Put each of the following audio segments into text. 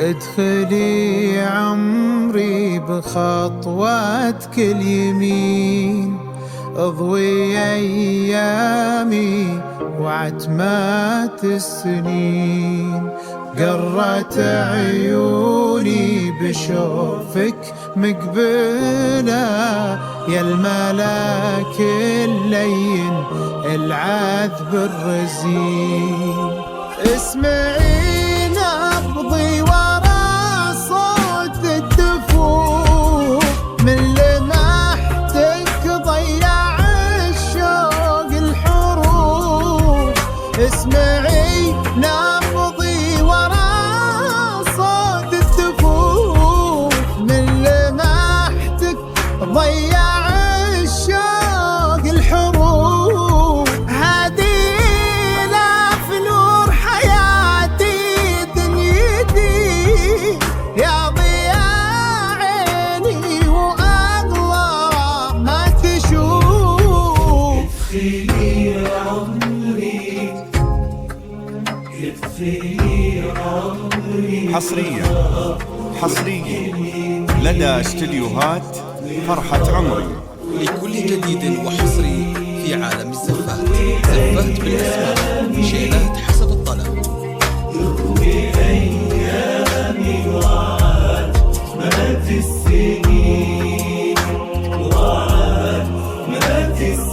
ادخلي عمري بخطواتك اليمين، اضوي ايامي وعتمات السنين، قرت عيوني بشوفك مقبلة، يا الملاك اللين العذب الرزين. اسمعي نبضي ورا صوت الدفوف، من لمحتك ضيع الشوق الحروف. اسمعي نبضي ورا صوت الدفوف، من لمحتك ضيع الشوق الحروف. هادي لاف نور حياتي دنيتي، يا ضياء عيني واغلى ما تشوف. ادخلي عمري ادخلي عمري. حصريا لدى استديوهات فرحة عمري. لكل جديد وحصري في عالم الزفات. زفات بالاسماء، شيلات حسب الطلب. يروي أيامي وعتمات السنين، وعتمات السنين.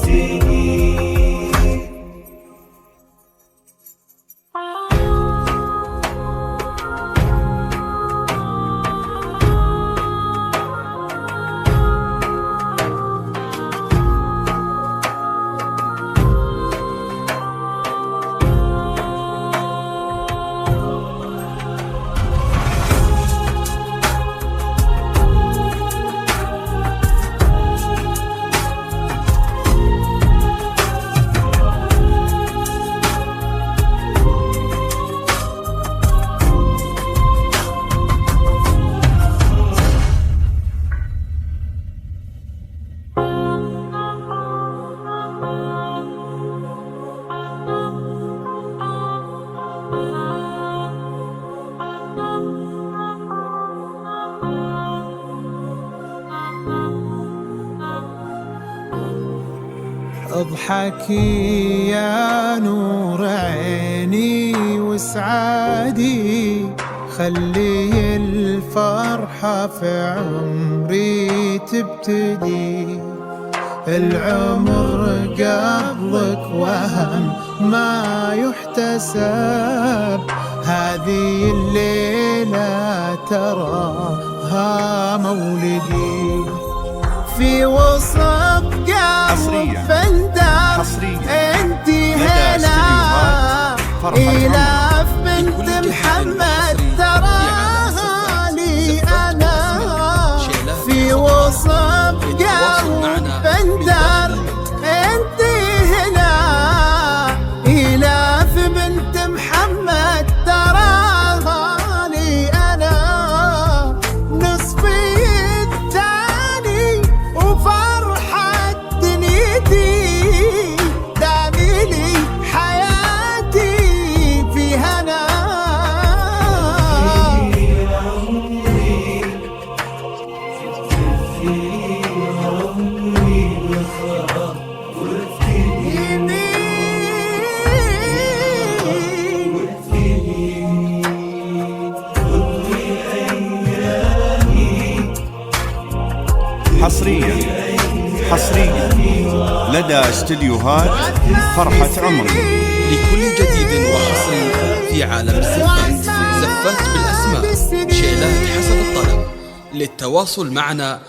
اضحكي يا نور عيني وسعادي، خلي الفرحة في عمري تبتدي. العمر قبلك وهم ما يحتسب، هذه الليلة تراها مولدي. في وسط قلب بندر انتي هلا، إلاف بنت محمد تراها لي أنا. في وسط قلب بندر انتي هلا، إلاف بنت محمد تراها لي أنا. نصفي الثاني وفرحة دنيتي، دامي لي حياتي في هنا. حصريا لدى استديوهات فرحة عمري. لكل جديد وحصري في عالم الزفات، زفات بالأسماء، شيلات حسب الطلب. للتواصل معنا